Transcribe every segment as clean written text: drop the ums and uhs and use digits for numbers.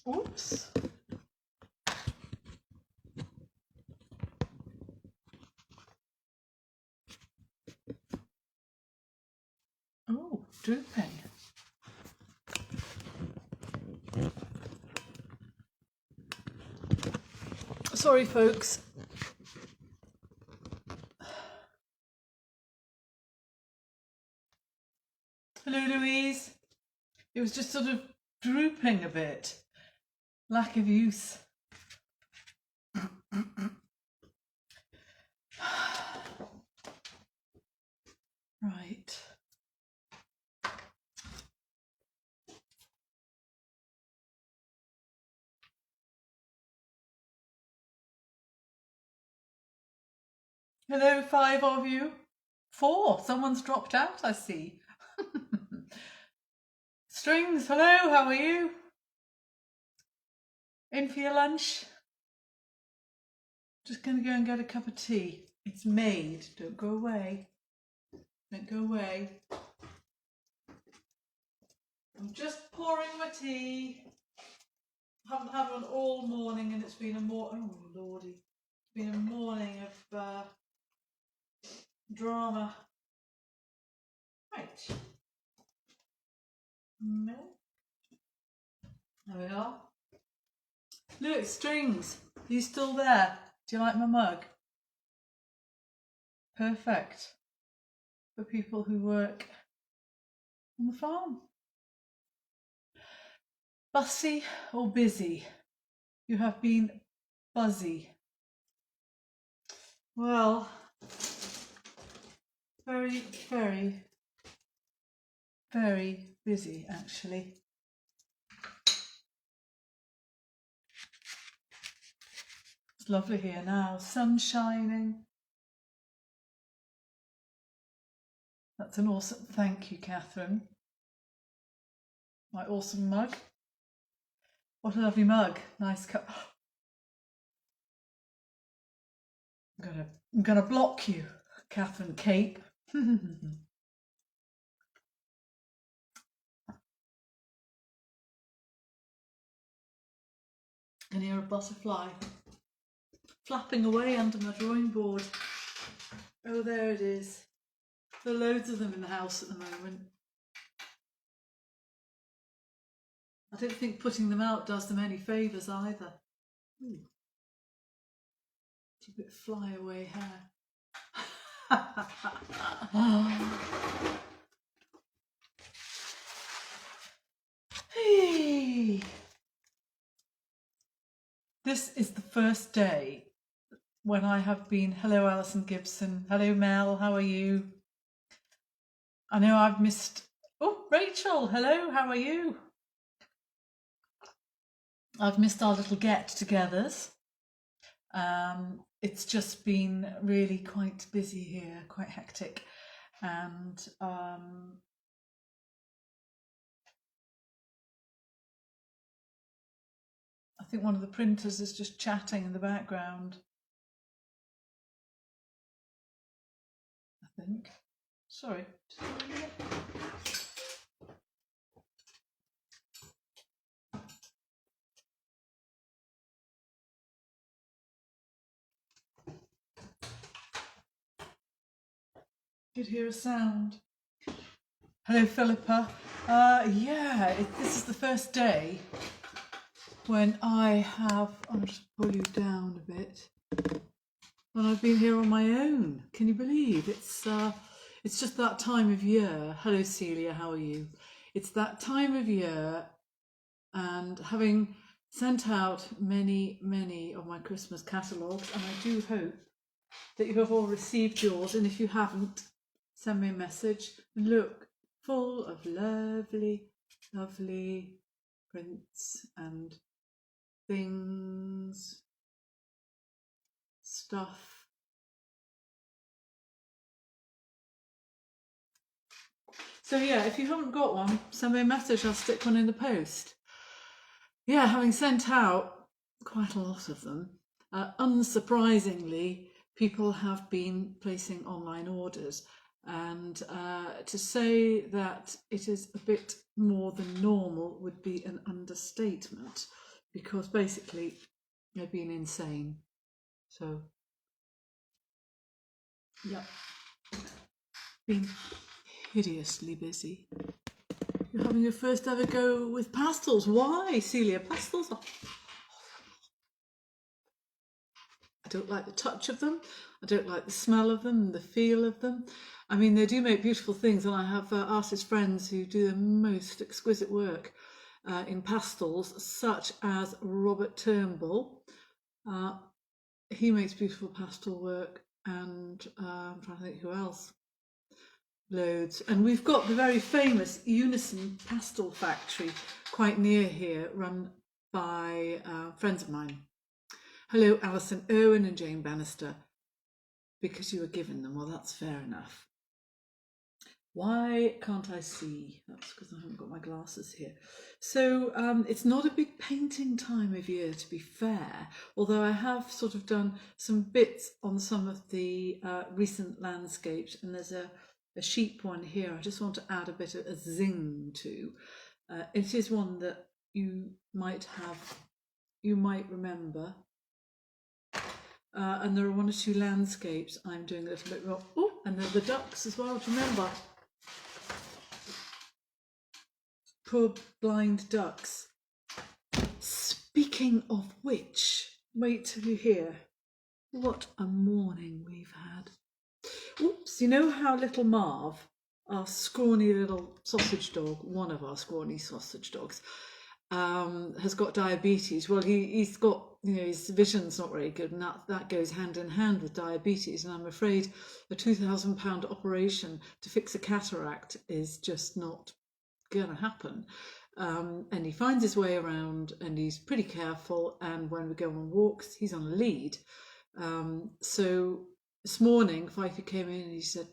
Oops. Oh, drooping. Sorry, folks. Hello, Louise. It was just sort of drooping a bit. Lack of use. Right. Hello, 5 of you. 4. Someone's dropped out, I see. Strings, hello, how are you? In for your lunch? Just going to go and get a cup of tea. It's made. Don't go away. Don't go away. I'm just pouring my tea. I haven't had one all morning and it's been a oh lordy. It's been a morning of drama. Right. Milk. There we are. Look, Strings. Are you still there? Do you like my mug? Perfect for people who work on the farm. Fussy or busy? You have been buzzy. Well, very, very, very busy actually. It's lovely here now, sun shining. That's an awesome, thank you, Catherine. My awesome mug. What a lovely mug, nice cup. I'm gonna block you, Catherine Cape. Can hear a butterfly flapping away under my drawing board. Oh, there it is. There are loads of them in the house at the moment. I don't think putting them out does them any favours either. Ooh. It's a bit flyaway hair. Hey. This is the first day when I have been, hello Alison Gibson, hello Mel, how are you? I know I've missed, oh Rachel, hello, how are you? I've missed our little get-togethers. It's just been really quite busy here, quite hectic, and I think one of the printers is just chatting in the background. I think. Sorry. Did hear a sound. Hello, Philippa. Yeah, this is the first day when I have, I'll just pull you down a bit, when I've been here on my own. Can you believe? It's just that time of year. Hello, Celia, how are you? It's that time of year, and having sent out many, many of my Christmas catalogues, and I do hope that you have all received yours, and if you haven't, send me a message. Look, full of lovely, lovely prints and things, stuff. So yeah, if you haven't got one, send me a message, I'll stick one in the post. Yeah, having sent out quite a lot of them, unsurprisingly, people have been placing online orders. And to say that it is a bit more than normal would be an understatement, because basically they've been insane. So, yeah, been hideously busy. You're having your first ever go with pastels. Why, Celia? Pastels are... I don't like the touch of them. I don't like the smell of them, the feel of them. I mean, they do make beautiful things, and I have artist friends who do the most exquisite work in pastels, such as Robert Turnbull. He makes beautiful pastel work, and I'm trying to think who else. Loads. And we've got the very famous Unison Pastel Factory quite near here, run by friends of mine. Hello, Alison Irwin and Jane Bannister. Because you were given them. Well, that's fair enough. Why can't I see? That's because I haven't got my glasses here. So it's not a big painting time of year, to be fair, although I have sort of done some bits on some of the recent landscapes, and there's a sheep one here I just want to add a bit of a zing to. It is one that you might remember. And there are one or two landscapes I'm doing a little bit wrong. Oh, and there are the ducks as well, do you remember? Poor blind ducks. Speaking of which, wait till you hear what a morning we've had. Oops, you know how little Marv, our scrawny little sausage dog, one of our scrawny sausage dogs, has got diabetes. Well, he's got, his vision's not very good, and that goes hand in hand with diabetes. And I'm afraid a £2,000 operation to fix a cataract is just not going to happen. And he finds his way around, and he's pretty careful. And when we go on walks, he's on a lead. So this morning, Fifey came in and he said,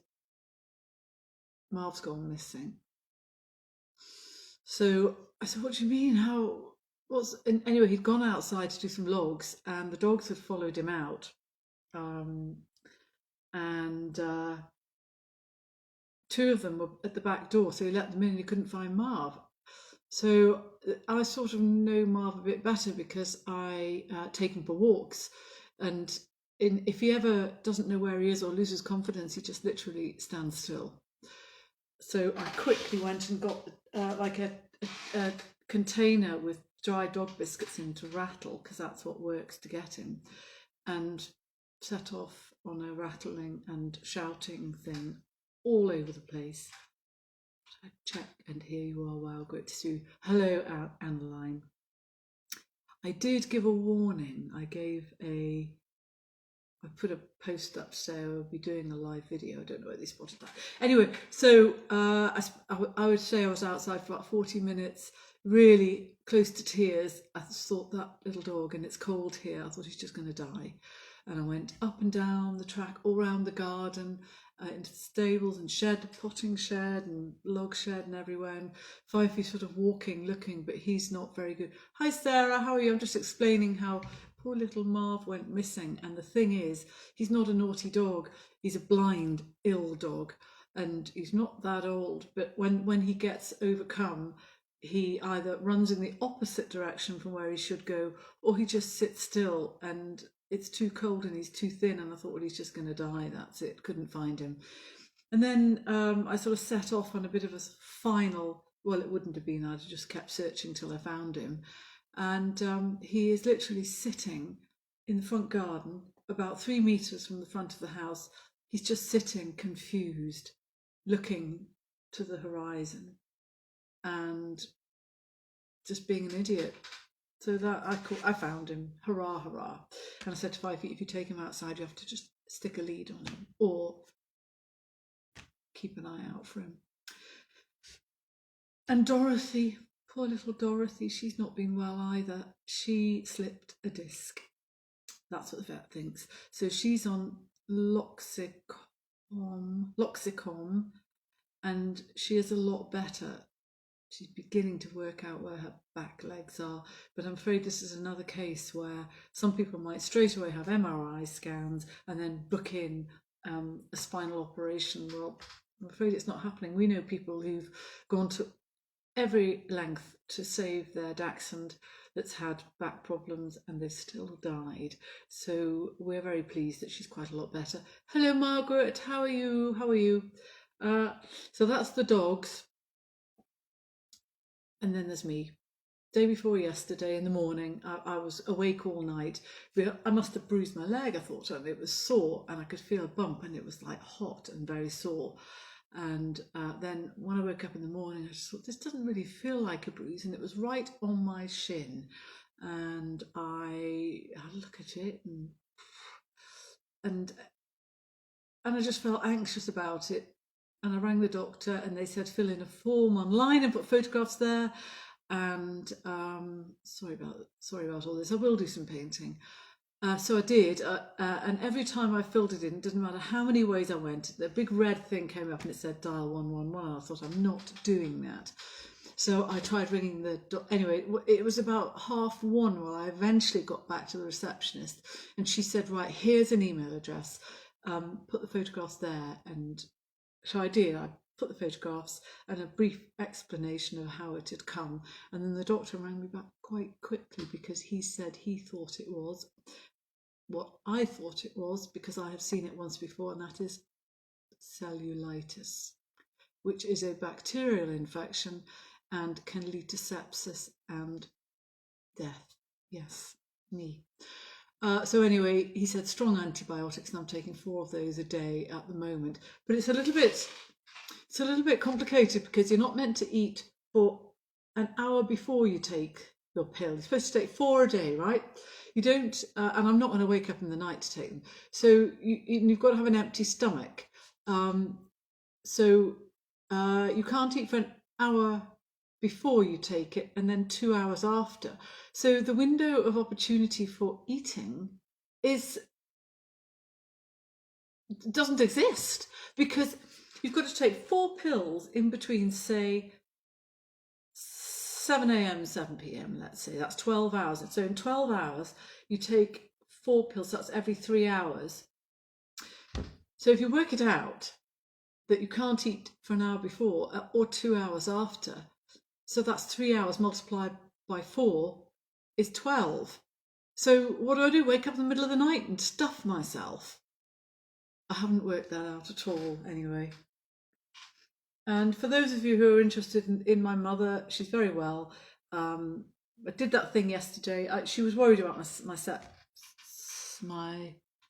"Marv's gone missing." So I said, "What do you mean? Anyway, he'd gone outside to do some logs, and the dogs had followed him out. And two of them were at the back door, so he let them in and he couldn't find Marv. So I sort of know Marv a bit better because I take him for walks. And if he ever doesn't know where he is or loses confidence, he just literally stands still. So I quickly went and got like a container with dry dog biscuits in to rattle, because that's what works to get him, and set off on a rattling and shouting thing all over the place. I check, and here you are. Wow, great to see you. Hello, Annaline. I did give a warning. I put a post up to say I would be doing a live video. I don't know whether they spotted that. Anyway, so I would say I was outside for about 40 minutes, really close to tears. I thought, that little dog, and it's cold here, I thought he's just going to die. And I went up and down the track, all around the garden, into the stables and shed, potting shed and log shed and everywhere. And Fifey's sort of walking, looking, but he's not very good. Hi Sarah, how are you? I'm just explaining how poor little Marv went missing. And the thing is, he's not a naughty dog. He's a blind, ill dog. And he's not that old. But when he gets overcome, he either runs in the opposite direction from where he should go, or he just sits still, and it's too cold and he's too thin. And I thought, well, he's just going to die. That's it. Couldn't find him. And then I sort of set off on a bit of a final, well, it wouldn't have been, I'd have just kept searching till I found him. And he is literally sitting in the front garden, about 3 meters from the front of the house. He's just sitting confused, looking to the horizon and just being an idiot. So that I found him. Hurrah, hurrah. And I said to Fifey, if you take him outside, you have to just stick a lead on him or keep an eye out for him. And Dorothy, poor little Dorothy, she's not been well either. She slipped a disc. That's what the vet thinks. So she's on Loxicom, and she is a lot better. She's beginning to work out where her back legs are. But I'm afraid this is another case where some people might straight away have MRI scans and then book in a spinal operation. Well, I'm afraid it's not happening. We know people who've gone to every length to save their dachshund, that's had back problems and they've still died. So we're very pleased that she's quite a lot better. Hello, Margaret. How are you? How are you? So that's the dogs. And then there's me. Day before yesterday in the morning, I was awake all night. I must have bruised my leg, I thought, and it was sore, and I could feel a bump, and it was like hot and very sore. And then when I woke up in the morning, I just thought, this doesn't really feel like a bruise, and it was right on my shin. And I had a look at it, and I just felt anxious about it. And I rang the doctor, and they said fill in a form online and put photographs there. And sorry about all this. I will do some painting. So I did, and every time I filled it in, it didn't matter how many ways I went, the big red thing came up and it said dial 111. And I thought, I'm not doing that. So I tried ringing anyway, it was about 1:30 when I eventually got back to the receptionist, and she said, right, here's an email address, put the photographs there. And so I did. I put the photographs and a brief explanation of how it had come, and then the doctor rang me back quite quickly because he said he thought it was what I thought it was, because I have seen it once before, and that is cellulitis, which is a bacterial infection and can lead to sepsis and death. Yes, me. So anyway, he said strong antibiotics, and I'm taking 4 of those a day at the moment. But it's a little bit complicated because you're not meant to eat for an hour before you take your pill. You're supposed to take 4 a day, right? You don't, and I'm not going to wake up in the night to take them. So you've got to have an empty stomach. So you can't eat for an hour before you take it and then 2 hours after. So the window of opportunity for eating doesn't exist, because you've got to take 4 pills in between, say, 7 a.m. 7 p.m. let's say. That's 12 hours. So in 12 hours you take 4 pills. That's every 3 hours. So if you work it out that you can't eat for an hour before or 2 hours after, so that's 3 hours multiplied by 4 is 12. So what do? Wake up in the middle of the night and stuff myself? I haven't worked that out at all anyway. And for those of you who are interested in my mother, she's very well. I did that thing yesterday. She was worried about my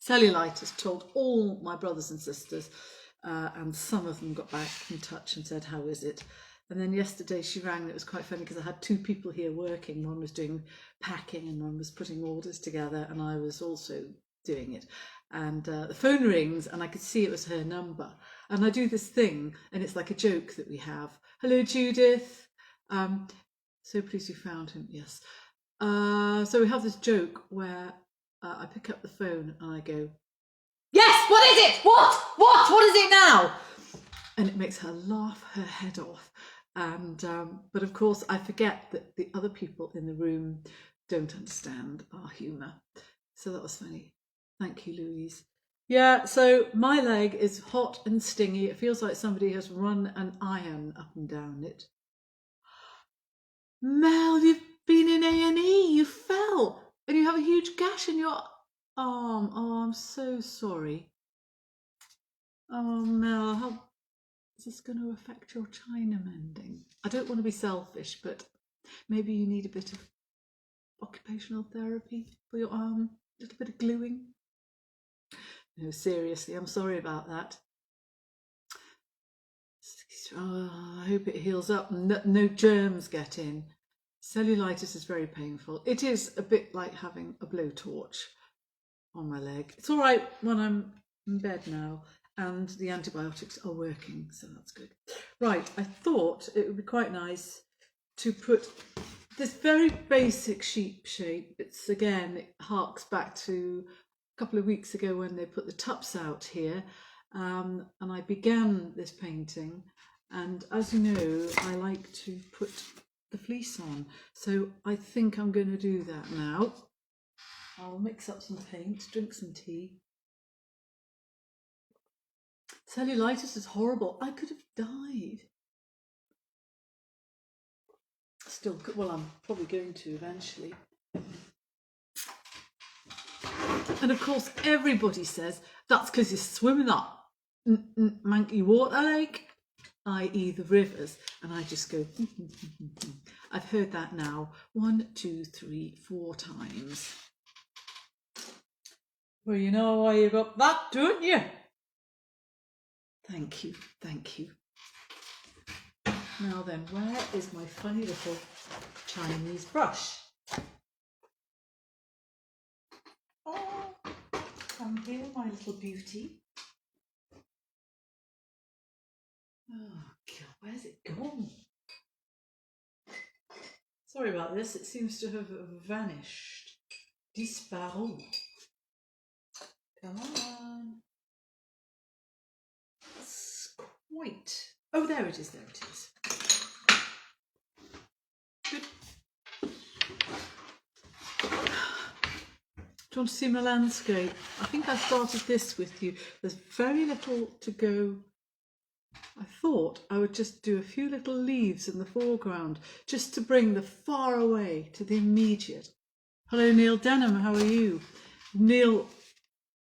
cellulitis, told all my brothers and sisters, and some of them got back in touch and said, how is it? And then yesterday she rang. It was quite funny because I had 2 people here working. One was doing packing and one was putting orders together, and I was also doing it. And the phone rings and I could see it was her number. And I do this thing, and it's like a joke that we have. Hello, Judith. So pleased you found him. Yes. So we have this joke where I pick up the phone and I go, yes, what is it? What is it now? And it makes her laugh her head off. And but of course I forget that the other people in the room don't understand our humour. So that was funny. Thank you, Louise. Yeah, so my leg is hot and stingy. It feels like somebody has run an iron up and down it. Mel, you've been in A&E. You fell and you have a huge gash in your arm. Oh, I'm so sorry. Oh, Mel, how is this going to affect your china mending? I don't want to be selfish, but maybe you need a bit of occupational therapy for your arm, a little bit of gluing. No, seriously, I'm sorry about that. Oh, I hope it heals up and no germs get in. Cellulitis is very painful. It is a bit like having a blowtorch on my leg. It's all right when I'm in bed now and the antibiotics are working, so that's good. Right, I thought it would be quite nice to put this very basic sheep shape. It's, again, it harks back to a couple of weeks ago when they put the tups out here, and I began this painting, and as you know, I like to put the fleece on, so I think I'm going to do that now. I'll mix up some paint, drink some tea. Cellulitis is horrible. I could have died. still, well, I'm probably going to eventually. And of course, everybody says that's because you swim in that manky water lake, i.e. the rivers. And I just go, I've heard that now 1, 2, 3, 4 times. Well, you know why you got that, don't you? Thank you, thank you. Now then, where is my funny little Chinese brush? Oh, come here, my little beauty. Oh, God, where's it gone? Sorry about this, it seems to have vanished. Disparu. Come on. It's quite... Oh, there it is, there it is. Good. Do you want to see my landscape? I think I started this with you. There's very little to go. I thought I would just do a few little leaves in the foreground, just to bring the far away to the immediate. Hello, Neil Denham, how are you? Neil,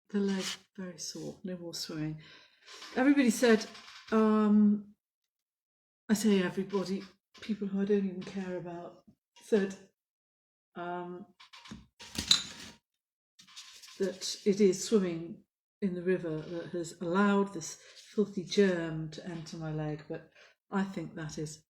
the leg very sore, no more swimming. Everybody said, I say everybody, people who I don't even care about, said that it is swimming in the river that has allowed this filthy germ to enter my leg, but I think that is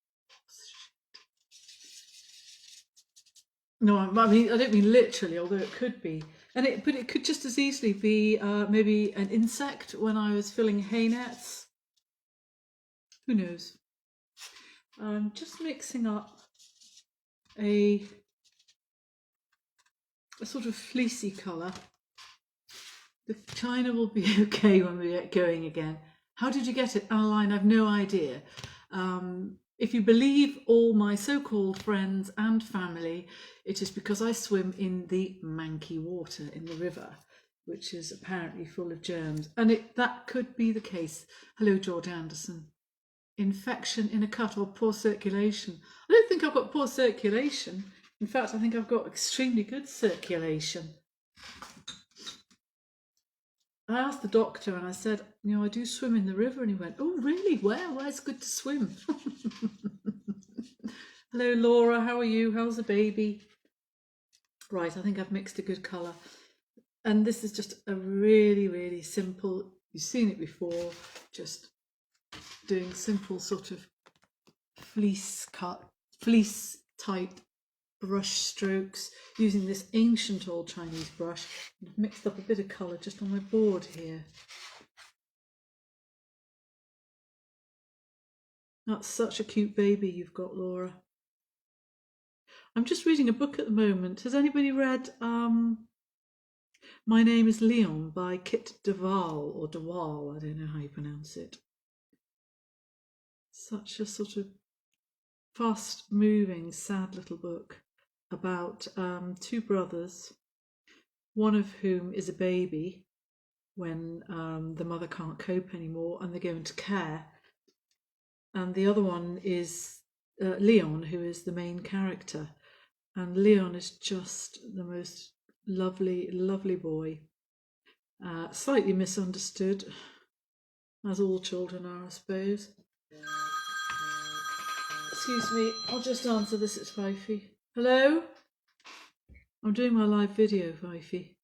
no, I mean, I don't mean literally, although it could be. But it could just as easily be maybe an insect when I was filling hay nets. Who knows? I'm just mixing up a sort of fleecy colour. The china will be okay when we get going again. How did you get it, Adeline? I've no idea. If you believe all my so-called friends and family, it is because I swim in the manky water in the river, which is apparently full of germs. And that could be the case. Hello, George Anderson. Infection in a cut or poor circulation. I don't think I've got poor circulation. In fact, I think I've got extremely good circulation. I asked the doctor and I said, you know, I do swim in the river. And he went, oh, really? Where? Where's good to swim? Hello, Laura. How are you? How's the baby? Right, I think I've mixed a good colour. And this is just a really, really simple, you've seen it before, just doing simple sort of fleece type brush strokes using this ancient old Chinese brush. I've mixed up a bit of colour just on my board here. That's such a cute baby you've got, Laura. I'm just reading a book at the moment. Has anybody read My Name is Leon by Kit Duvall, or Dewall, I don't know how you pronounce it. Such a sort of fast-moving, sad little book about 2 brothers, one of whom is a baby when the mother can't cope anymore and they go into care, and the other one is Leon, who is the main character, and Leon is just the most lovely, lovely boy, slightly misunderstood, as all children are, I suppose. Excuse me, I'll just answer this, it's Fifey. Hello? I'm doing my live video, Fifey.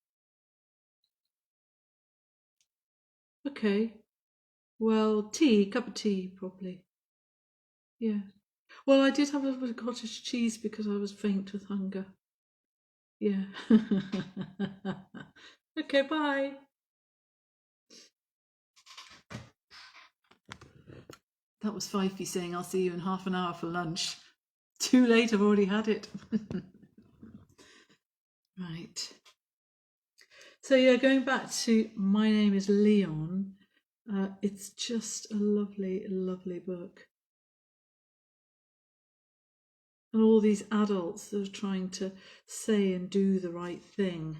Okay. Well, cup of tea, probably. Yeah. Well, I did have a little bit of cottage cheese because I was faint with hunger. Yeah. Okay, bye. That was Fifey saying, I'll see you in half an hour for lunch. Too late, I've already had it. Right. So yeah, going back to My Name is Leon, it's just a lovely, lovely book. And all these adults that are trying to say and do the right thing.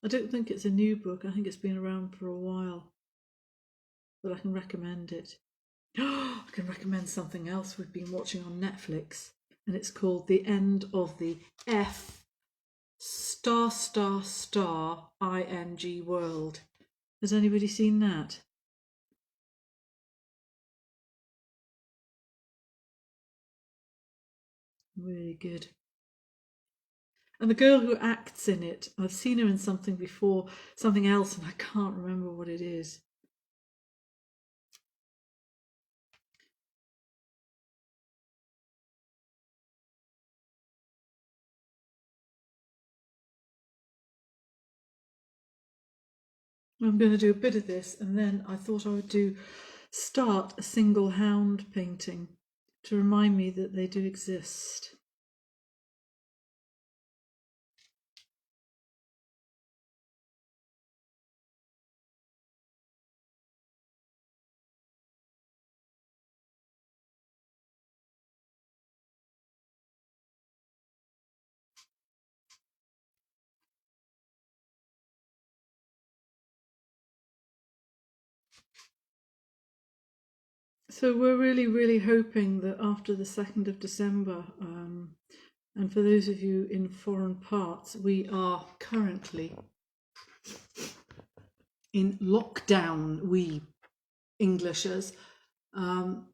I don't think it's a new book. I think it's been around for a while, but I can recommend it. I can recommend something else we've been watching on Netflix, and it's called The End of the F star star star ing world. Has anybody seen that? Really good. And the girl who acts in it, I've seen her in something before, something else, and I can't remember what it is. I'm going to do a bit of this, and then I thought I would start a single hound painting to remind me that they do exist. So we're really hoping that after the 2nd of December, and for those of you in foreign parts, we are currently in lockdown, we Englishers.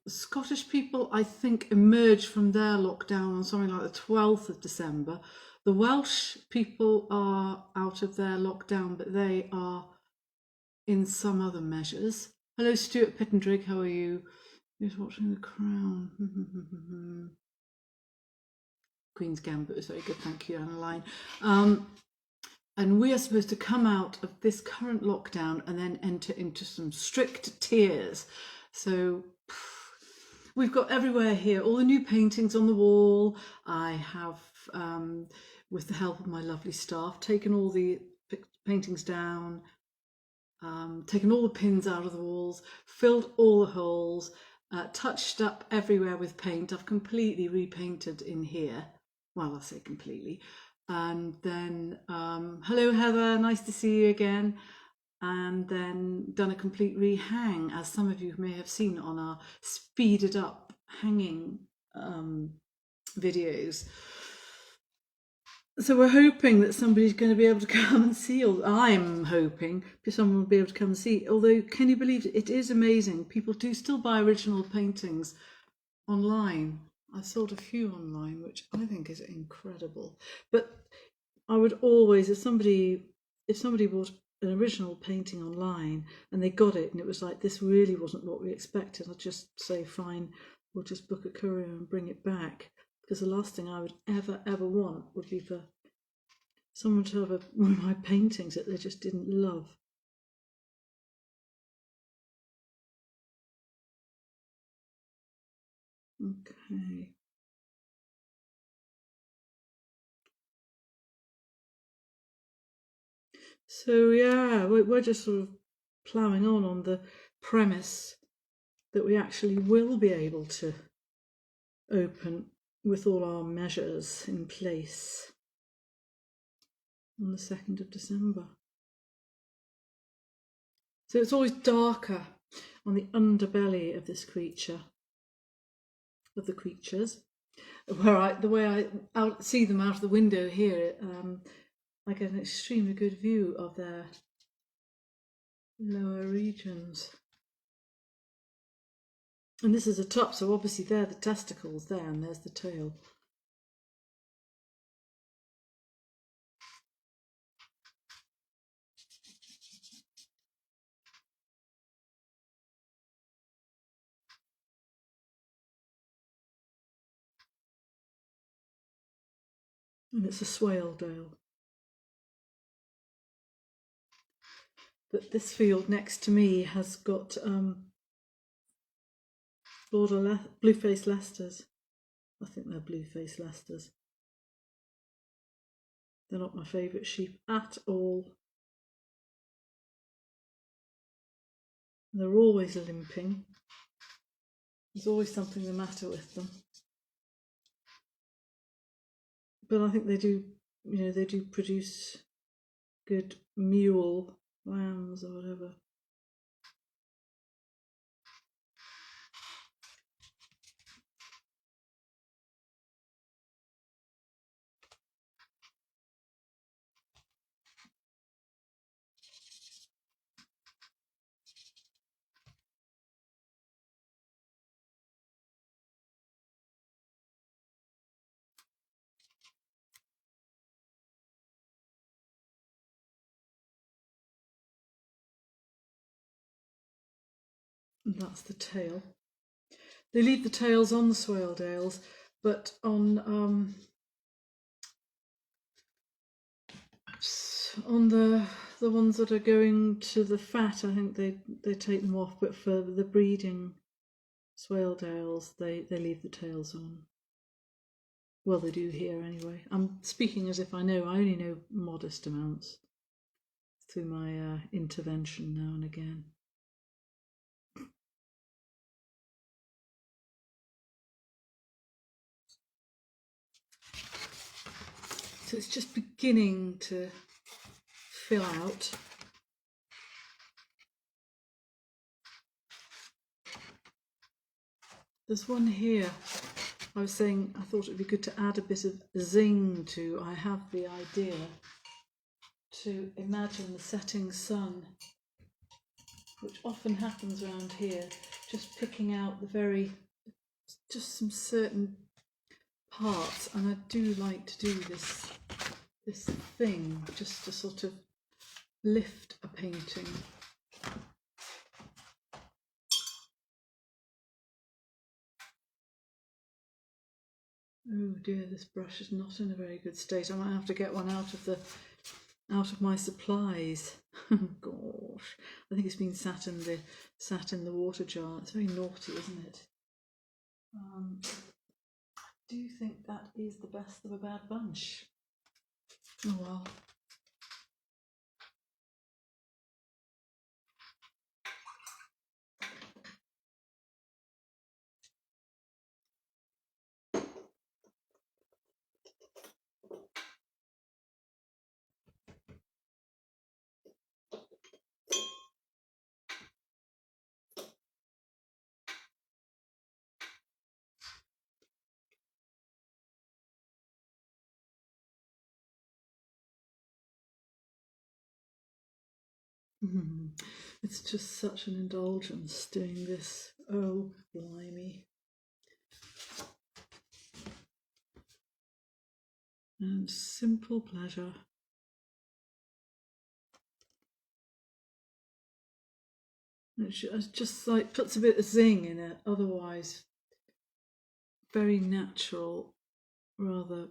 Scottish people, I think, emerged from their lockdown on something like the 12th of December. The Welsh people are out of their lockdown, but they are in some other measures. Hello, Stuart Pittendrig, how are you? Who's watching The Crown? Queen's Gambit was very good, thank you, Annaline. And we are supposed to come out of this current lockdown and then enter into some strict tiers. So we've got everywhere here, all the new paintings on the wall. I have, with the help of my lovely staff, taken all the paintings down, taken all the pins out of the walls, filled all the holes, touched up everywhere with paint. I've completely repainted in here. Well, I say completely. And then, hello Heather, nice to see you again. And then done a complete rehang, as some of you may have seen on our speeded up hanging videos. So we're hoping that somebody's going to be able to come and see, or I'm hoping someone will be able to come and see. Although, can you believe it is amazing? People do still buy original paintings online. I sold a few online, which I think is incredible. But I would always, if somebody bought an original painting online and they got it and it was like, this really wasn't what we expected, I'd just say, fine, we'll just book a courier and bring it back. Because the last thing I would ever want would be for someone to have one of my paintings that they just didn't love. Okay. So yeah, we're just sort of ploughing on the premise that we actually will be able to open with all our measures in place on the 2nd of December. So it's always darker on the underbelly of this creature, of the creatures. The way I see them out of the window here, I get an extremely good view of their lower regions. And this is a top, so obviously there are the testicles there, and there's the tail. And it's a Swaledale. But this field next to me has got blue-faced Leicesters. I think they're blue-faced Leicesters. They're not my favourite sheep at all. They're always limping. There's always something the matter with them. But I think they do, they do produce good mule lambs or whatever. And that's the tail. They leave the tails on the Swaledales, but on the ones that are going to the fat, I think they take them off. But for the breeding Swaledales, they leave the tails on. Well, they do here anyway. I'm speaking as if I know. I only know modest amounts through my intervention now and again. So it's just beginning to fill out. There's one here. I was saying I thought it would be good to add a bit of zing to. I have the idea to imagine the setting sun, which often happens around here, just picking out just some certain parts, and I do like to do this thing just to sort of lift a painting. Oh dear, this brush is not in a very good state. I might have to get one out of my supplies. Gosh, I think it's been sat in the water jar. It's very naughty, isn't it? I do think that is the best of a bad bunch. Oh well. It's just such an indulgence doing this. Oh, blimey. And simple pleasure. It just like puts a bit of zing in it, otherwise very natural, rather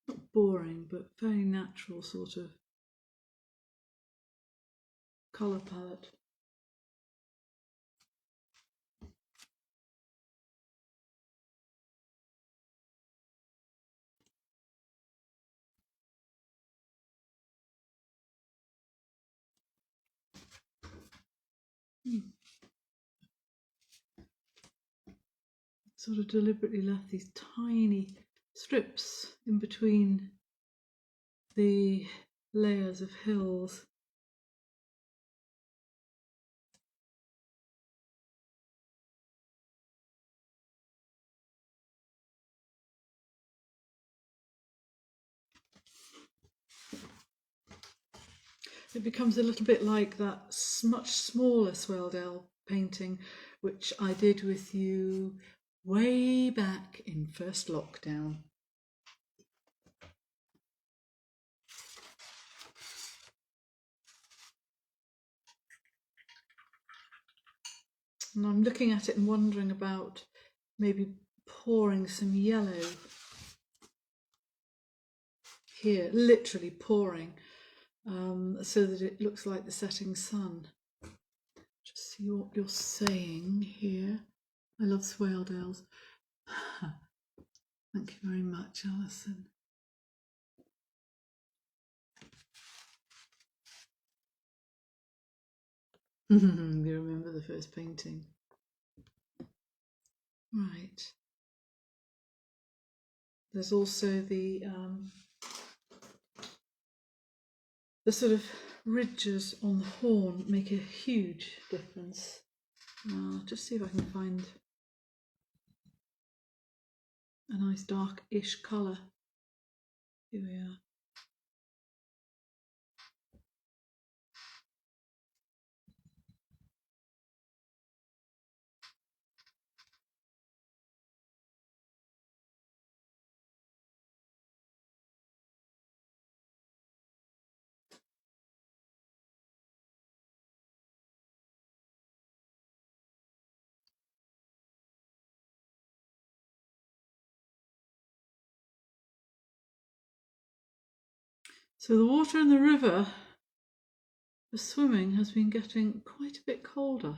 not boring, but very natural sort of colour palette. Sort of deliberately left these tiny strips in between the layers of hills. It becomes a little bit like that much smaller Swaledale painting which I did with you way back in first lockdown. And I'm looking at it and wondering about maybe pouring some yellow here, literally pouring, so that it looks like the setting sun. Just see what you're saying here. I love Swaledales. Thank you very much, Alison. You remember the first painting. Right. There's also the sort of ridges on the horn make a huge difference. Just see if I can find a nice dark-ish colour. Here we are. So the water in the river for swimming has been getting quite a bit colder.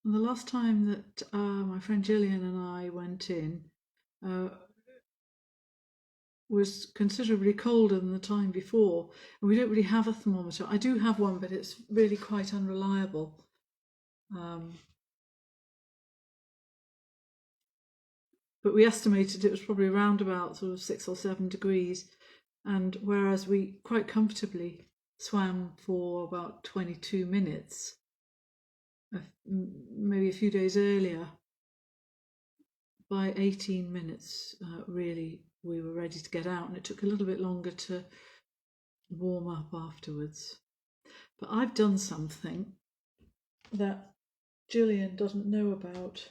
And the last time that my friend Gillian and I went in was considerably colder than the time before. And we don't really have a thermometer. I do have one, but it's really quite unreliable. But we estimated it was probably around about sort of 6 or 7 degrees. And whereas we quite comfortably swam for about 22 minutes, maybe a few days earlier, by 18 minutes, really, we were ready to get out, and it took a little bit longer to warm up afterwards. But I've done something that Gillian doesn't know about,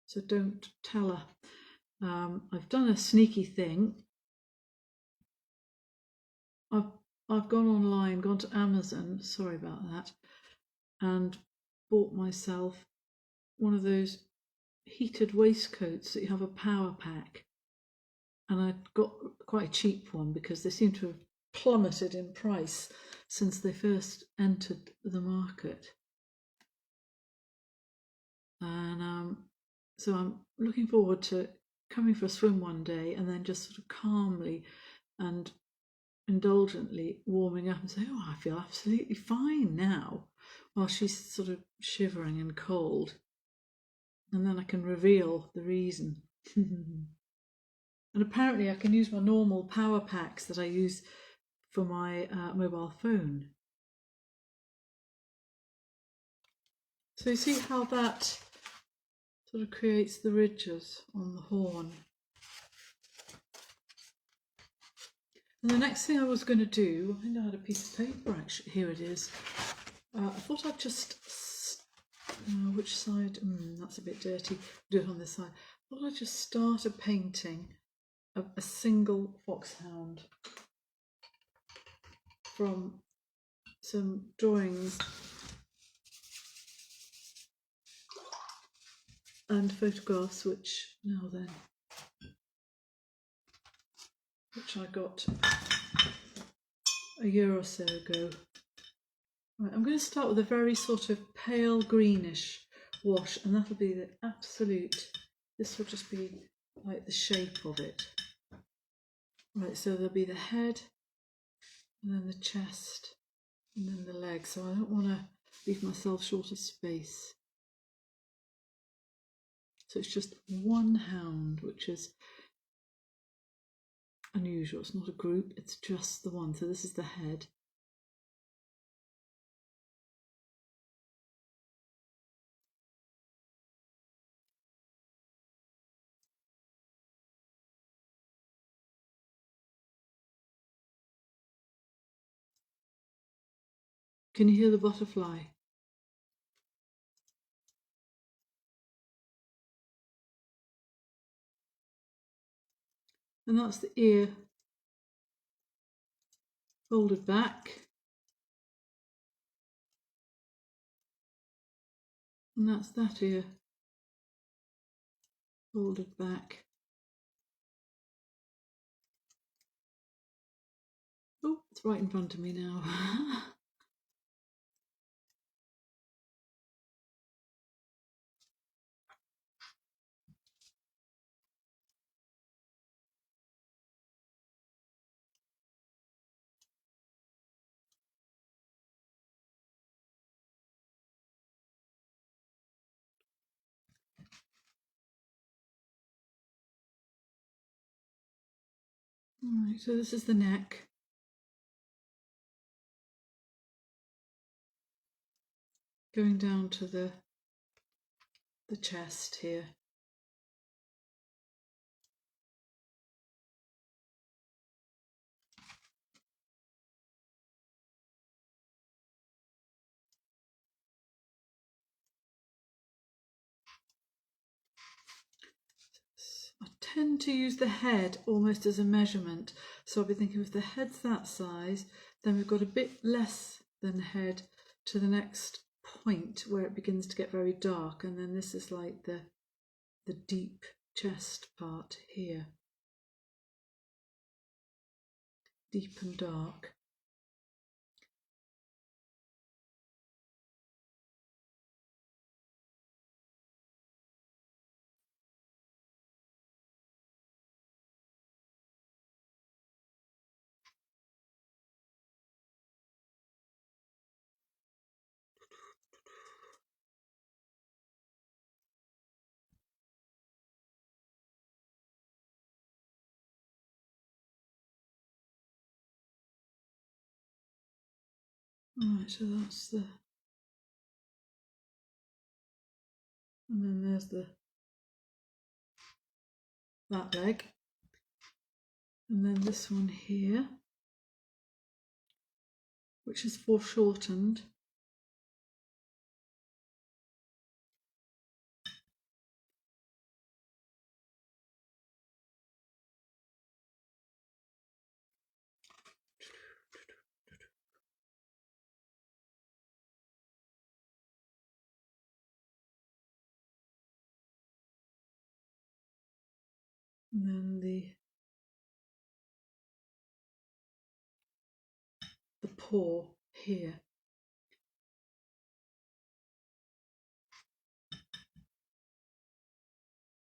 so don't tell her. I've done a sneaky thing. I've gone online, gone to Amazon, sorry about that, and bought myself one of those heated waistcoats that you have a power pack. And I got quite a cheap one because they seem to have plummeted in price since they first entered the market. And so I'm looking forward to coming for a swim one day and then just sort of calmly and indulgently warming up and say, oh, I feel absolutely fine now, while she's sort of shivering and cold. And then I can reveal the reason. And apparently I can use my normal power packs that I use for my mobile phone. So you see how that sort of creates the ridges on the horn. And the next thing I was going to do, I think I had a piece of paper actually, here it is. I thought I'd just, which side, that's a bit dirty, do it on this side. I thought I'd just start a painting of a single foxhound from some drawings and photographs which I got a year or so ago. Right, I'm going to start with a very sort of pale greenish wash, and that'll be the absolute, this will just be like the shape of it. Right, so there'll be the head, and then the chest, and then the legs, so I don't want to leave myself short of space. So it's just one hound, which is unusual. It's not a group, it's just the one. So this is the head. Can you hear the butterfly? And that's the ear folded back. And that's that ear folded back. Oh, it's right in front of me now. Alright, so this is the neck. Going down to the chest here. I tend to use the head almost as a measurement. So I'll be thinking if the head's that size, then we've got a bit less than head to the next point where it begins to get very dark, and then this is like the deep chest part here. Deep and dark. Right, so that's the, and then there's that leg, and then this one here, which is foreshortened. And then the paw here.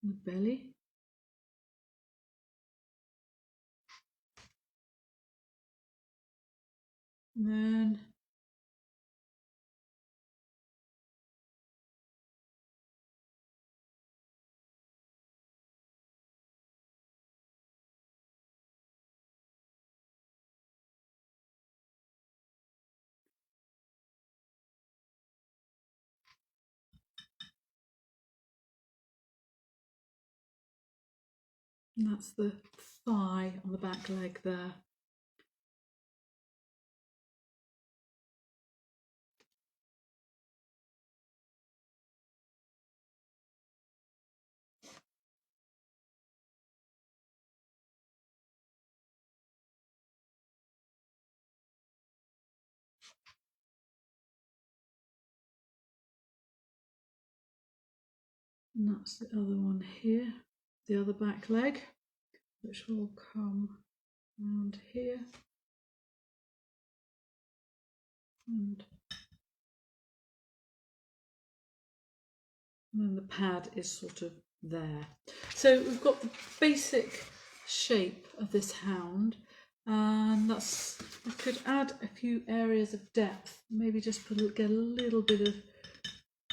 And the belly. And then and that's the thigh on the back leg there. And that's the other one here, the other back leg, which will come around here. And then the pad is sort of there. So we've got the basic shape of this hound, and that's, I could add a few areas of depth, maybe just get a little bit of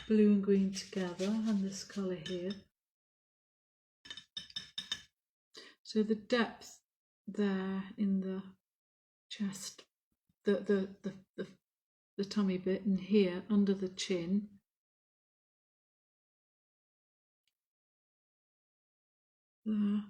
blue and green together, and this colour here. So the depth there in the chest, the tummy bit, and here under the chin. There.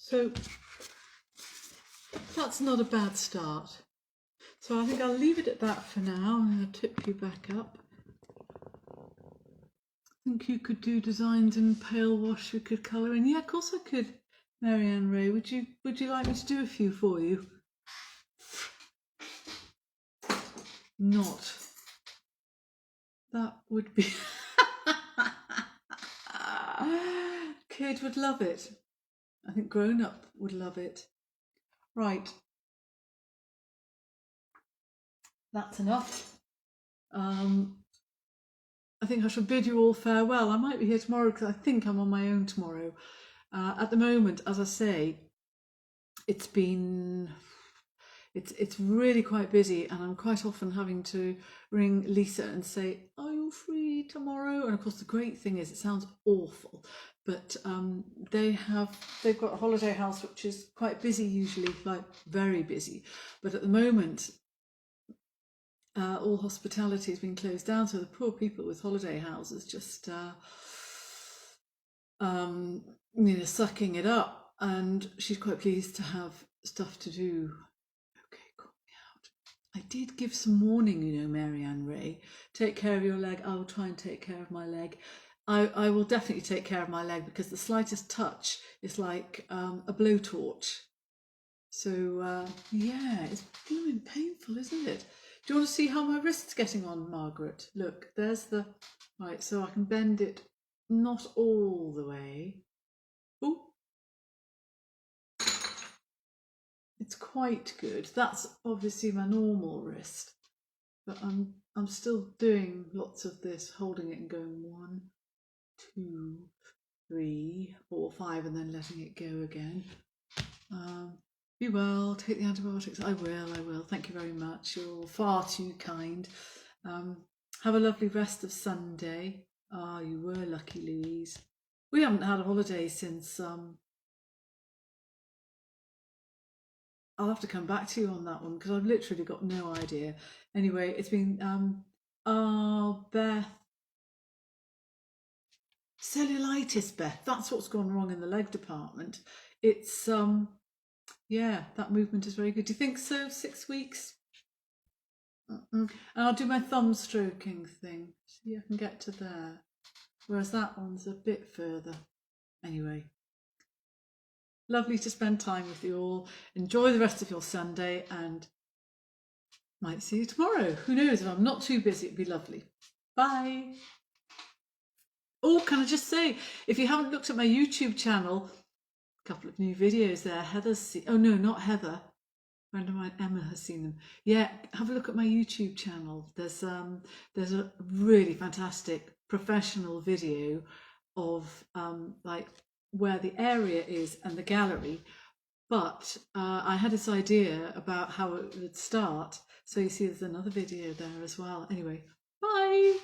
So that's not a bad start. So I think I'll leave it at that for now. I'm going to tip you back up. I think you could do designs in pale wash, you could colour in. Yeah, of course I could, Marianne Ray. Would you like me to do a few for you? Not. That would be... Kid would love it. I think grown up would love it. Right. That's enough. I think I shall bid you all farewell. I might be here tomorrow because I think I'm on my own tomorrow. At the moment, as I say, it's really quite busy, and I'm quite often having to ring Lisa and say, are you free tomorrow? And of course the great thing is, it sounds awful, but they've got a holiday house which is quite busy usually, like very busy, but at the moment all hospitality has been closed down, so the poor people with holiday houses just sucking it up, and she's quite pleased to have stuff to do. Okay, call me out. I did give some warning, Marianne Ray. Take care of your leg. I will try and take care of my leg. I will definitely take care of my leg, because the slightest touch is like a blowtorch. So yeah, it's blooming painful, isn't it? Do you want to see how my wrist's getting on, Margaret? Look, there's the... Right, so I can bend it not all the way. Oh, it's quite good. That's obviously my normal wrist, but I'm still doing lots of this, holding it and going 1, 2, 3, 4, 5, and then letting it go again. Be well, take the antibiotics. I will. Thank you very much. You're far too kind. Have a lovely rest of Sunday. Ah, you were lucky, Louise. We haven't had a holiday since I'll have to come back to you on that one because I've literally got no idea. Anyway, it's been Beth, cellulitis, Beth. That's what's gone wrong in the leg department. It's yeah, that movement is very good. Do you think so? 6 weeks? And I'll do my thumb stroking thing. See, I can get to there. Whereas that one's a bit further. Anyway, lovely to spend time with you all. Enjoy the rest of your Sunday and might see you tomorrow. Who knows? If I'm not too busy, it'd be lovely. Bye. Oh, can I just say, if you haven't looked at my YouTube channel, a couple of new videos there. Heather's seen, oh no, not Heather. A friend of mine, Emma, has seen them. Yeah, have a look at my YouTube channel. There's a really fantastic professional video of like where the area is and the gallery. But I had this idea about how it would start. So you see there's another video there as well. Anyway, bye.